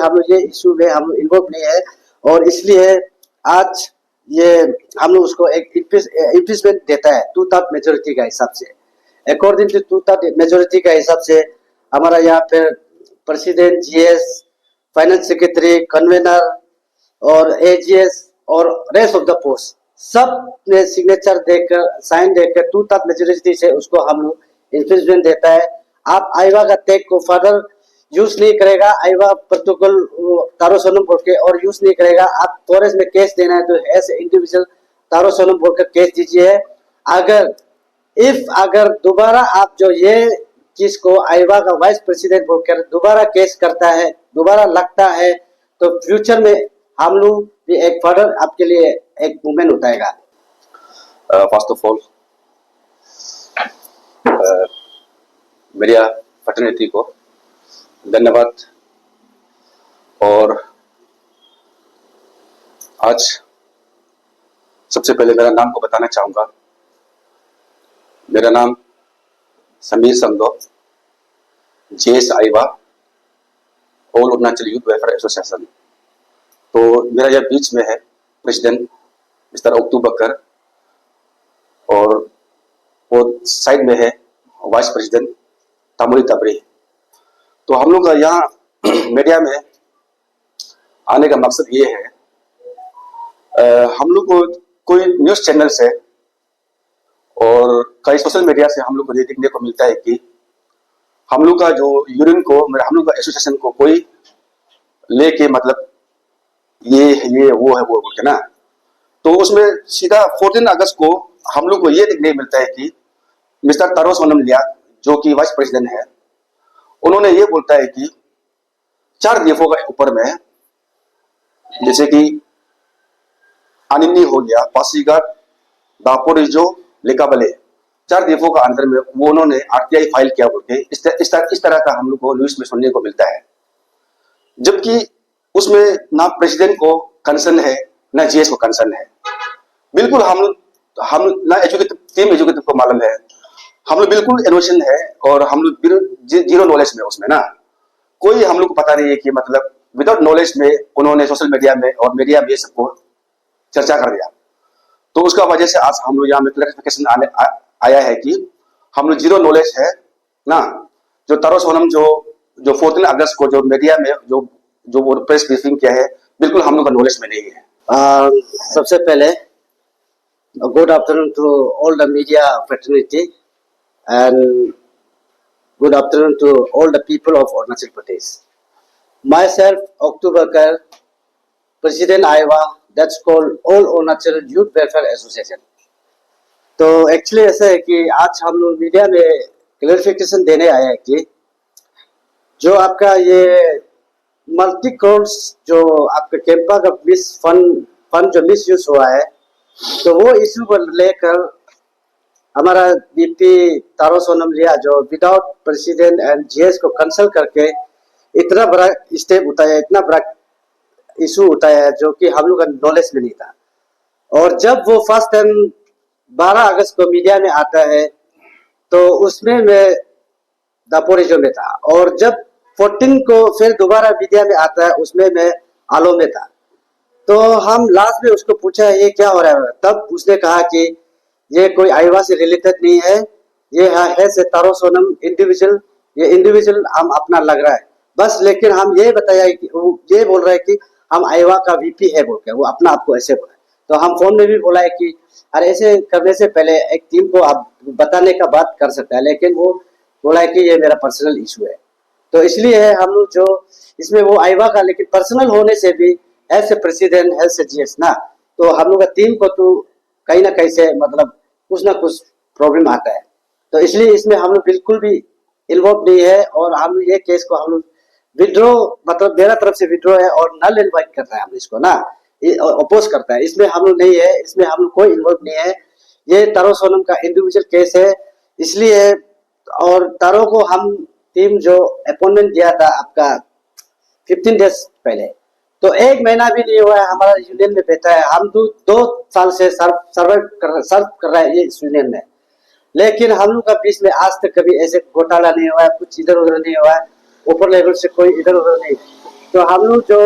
हम लोग ये इशू में हम लोग इन्वॉल्व नहीं है, और इसलिए आज ये हम लोग उसको एक इम्पीचमेंट देता है 2/3 मेजोरिटी का हिसाब से। अकॉर्डिंग टू 2/3 मेजोरिटी का हिसाब से हमारा यहाँ पे president, GS, finance secretary, convener और एजीएस और रेस्ट ऑफ द पोस्ट सब ने सिग्नेचर देकर, साइन देकर 2/3 मेजोरिटी से उसको हम लोग इम्पीचमेंट देता है। आप आईवा का टैग को फर्दर यूज नहीं करेगा, आईवा प्रोटोकॉल तारो सोनम बोल के और यूज नहीं करेगा। आप फॉरेस्ट में केस देना है तो एज इंडिविजुअल तारो सोनम बोलकर केस दीजिए। अगर दोबारा आप जो ये चीज को आईवा का वाइस प्रेसिडेंट बोलकर दोबारा केस करता है, दोबारा लगता है, तो फ्यूचर में हम लोग भी एक फर्दर आपके लिए एक मूवमेंट उठाएगा। First of all media fraternity को धन्यवाद। और आज सबसे पहले मेरा नाम को बताना चाहूंगा। मेरा नाम समीर संधो, जेएस आईवा, all Arunachal youth welfare association. तो मेरा यह बीच में है प्रेसिडेंट मिस्टर ओक्तू बकर, और वो साइड में है वाइस प्रेसिडेंट तामुली तबरी। तो हम लोग का यहाँ मीडिया में आने का मकसद ये है, हम लोग को कोई न्यूज़ चैनल से और कई सोशल मीडिया से हम लोग को ये देखने को मिलता है कि हम लोग का जो यूनियन को, हम लोग का एसोसिएशन को कोई लेके मतलब ये वो है वो बोल के ना, तो उसमें सीधा 14 अगस्त को हम लोग को ये देखने मिलता है कि मिस्टर तारो सोनम लिया जो कि वाइस प्रेसिडेंट है, उन्होंने ये बोलता है कि 4 डीएफओ के ऊपर में, जैसे कि अनिन्नी हो गया, पासीघाट, दापोरिजो, लेकाबले, 4 डीएफओ का अंदर में वो उन्होंने आरटीआई फाइल किया बोल के इस तरह का हम लोग को न्यूज में सुनने को मिलता है। जबकि उसमें ना प्रेसिडेंट को कंसर्न है ना जीएस को कंसर्न है। बिल्कुल हम ना एजुकेटिव टीम एजुकेटिव को मालूम है, हम लोग बिल्कुल इनोवेशन है और हम लोग जीरो नॉलेज में उसमें ना कोई हम लोग को पता नहीं है कि मतलब विदाउट नॉलेज में उन्होंने सोशल मीडिया में और मीडिया में सबको चर्चा कर दिया। तो उसका वजह से आज हम लोग यहाँ में क्लैरिफिकेशन आया है कि हम लोग जीरो नॉलेज है ना। जो तारो सोनम जो 14 अगस्त को जो मीडिया में जो प्रेस ब्रीफिंग किया है, बिल्कुल हम लोग का नॉलेज में नहीं है। सबसे पहले good afternoon to all the media fraternity and good afternoon to all the people of Arunachal Pradesh. Myself, Oktoo Bकर, President Aiva, that's called All Arunachal Youth Welfare Association. तो एक्चुअली ऐसा है कि आज हम लोग मीडिया में क्लैरिफिकेशन देने आए हैं कि जो आपका ये मल्टी करोड्स जो आपका कैंपा का फंड जो मिस यूज हुआ है, तो वो इशू को लेकर हमारा बीपी तारो सोनम लिया जो विदाउट प्रेसिडेंट एंड जीएस को कंसल्ट करके इतना बड़ा स्टेप उठाया, इतना बड़ा इशू उठाया जो कि हम लोग का नॉलेज में नहीं था। और जब वो फर्स्ट टाइम 12 अगस्त को मीडिया में आता है तो उसमें मैं दापोरिजो में था, और जब 14 को फिर दोबारा मीडिया में आता है उसमें मैं आलो में था। तो हम लास्ट में उसको पूछा ये क्या हो रहा है, तब उसने कहा कि ये कोई आईवा से रिलेटेड नहीं है, ये है से तारो सोनम इंडिविजुअल, ये इंडिविजुअल हम अपना लग रहा है बस। लेकिन हम ये बताया कि वो ये बोल रहा है कि हम आईवा का वीपी है बोल के, वो अपना आपको ऐसे बोला। तो हम फोन में भी बोला है कि अरे ऐसे करने से पहले एक टीम को आप बताने का बात कर सकता है, लेकिन वो बोला है कि ये मेरा पर्सनल इशू है। तो इसलिए है हम लोग जो इसमें वो आईवा का, लेकिन पर्सनल होने से भी as a president as a GS ना, तो हम लोग का टीम को तो कहीं ना कहीं से मतलब कुछ ना कुछ प्रॉब्लम आता है। तो इसलिए इसमें हम लोग बिल्कुल भी इन्वॉल्व नहीं है, और हम ये केस को हम लोग विड्रॉ, मतलब मेरा तरफ से विड्रॉ है और नल इनवाइट करता है हम इसको ना, अपोज करता है। इसमें हम लोग नहीं है, इसमें हम लोग कोई इन्वॉल्व नहीं है। ये तारो सोनम का इंडिविजुअल केस है इसलिए। और तारो को हम टीम जो अपॉइंटमेंट दिया था आपका 15 डेज पहले, तो 1 महीना भी नहीं हुआ है हमारा यूनियन में बैठा है। हम 2 साल से सर्व कर रहा है ये इस यूनियन में, लेकिन हम लोग का बीच में आज तक कभी ऐसे घोटाला नहीं हुआ है, कुछ इधर उधर नहीं हुआ है, ऊपर लेवल से कोई इधर उधर नहीं। तो हम लोग जो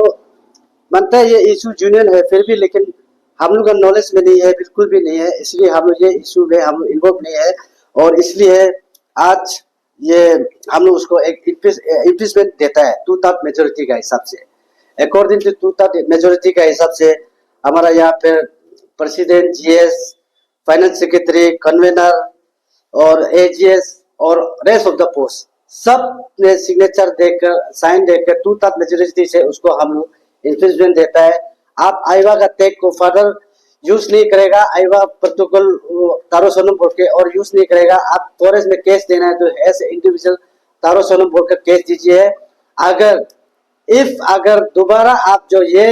मानते हैं ये इशू यूनियन है, फिर भी लेकिन हम लोग का नॉलेज में नहीं है, बिल्कुल भी नहीं है, इसलिए हम लोग ये इशू में हम लोग इन्वॉल्व नहीं है। और इसलिए आज ये हम लोग उसको एक इम्पीचमेंट देता है 2/3 मेजोरिटी का हिसाब से। अकॉर्डिंग टू 2/3 मेजोरिटी का हिसाब से हमारा यहाँ पे president, GS, finance secretary, convener और एजीएस और रेस्ट ऑफ द पोस्ट सब ने सिग्नेचर देकर, साइन देकर 2/3 मेजोरिटी से उसको हम लोग इम्पीचमेंट देता है। आप आईवा का टैग को फर्दर यूज नहीं करेगा, आईवा प्रोटोकॉल तारो सोनम बोल के और यूज नहीं करेगा। आप फॉरेस्ट में केस देना है तो एज इंडिविजुअल तारो सोनम बोलकर केस दीजिए। अगर दोबारा आप जो ये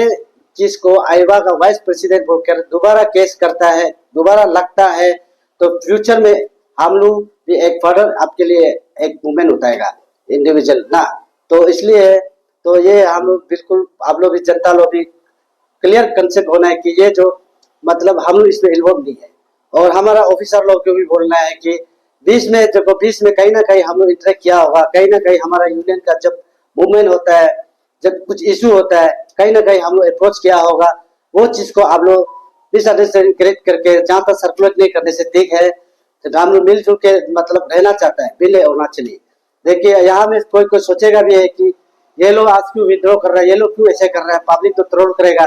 चीज को आईवा का वाइस प्रेसिडेंट बोलकर दोबारा केस करता है, दोबारा लगता है, तो फ्यूचर में हम लोग भी एक फर्दर आपके लिए एक मूवमेंट उठाएगा इंडिविजुअल ना। तो इसलिए तो ये हम लोग बिल्कुल, आप लोग भी, जनता लोग भी क्लियर कंसेप्ट होना है कि ये जो मतलब हम लोग इसमें इन्वॉल्व नहीं है। और हमारा ऑफिसर लोग को भी बोलना है कि बीच में कहीं ना कहीं हम लोग इंटरेक्ट किया होगा, कहीं ना कहीं हमारा यूनियन का जब मूवमेंट होता है, जब कुछ इशू होता है, कहीं ना कहीं हम लोग अप्रोच किया होगा। वो चीज को आप लोग मिसअंडरस्टैंडिंग क्रिएट करके जहाँ तक सर्कुलेट नहीं करने से ठीक है। तो हम लोग मिलजुल के मतलब रहना चाहता है, मिले और ना चलिए। देखिए यहाँ में कोई सोचेगा भी है कि ये लोग आज क्यों विद्रोह कर रहे हैं, ये लोग क्यों ऐसे कर रहे हैं, पब्लिक तो ट्रोल करेगा।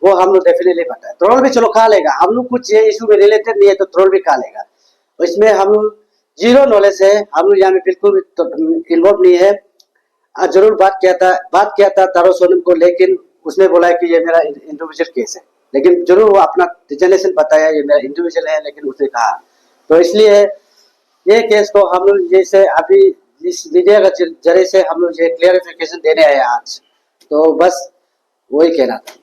वो हम लोग डेफिनेटली पता है, ट्रोल भी चलो खा लेगा, हम लोग कुछ ये इशू में रिलेटेड नहीं है तो ट्रोल भी खा लेगा। तो इसमें हम लोग जीरो नॉलेज है, हम लोग यहाँ में बिल्कुल भी इन्वॉल्व नहीं है। जरूर बात किया था तारो सोनम को, लेकिन उसने बोला है कि ये मेरा इंडिविजुअल केस है, लेकिन जरूर वो अपना डिजनेशन बताया ये मेरा इंडिविजुअल है, लेकिन उसने कहा। तो इसलिए ये केस को हम लोग जैसे अभी इस मीडिया का जरिए से हम लोग ये क्लियरिफिकेशन देने आए आज। तो बस वही कहना था।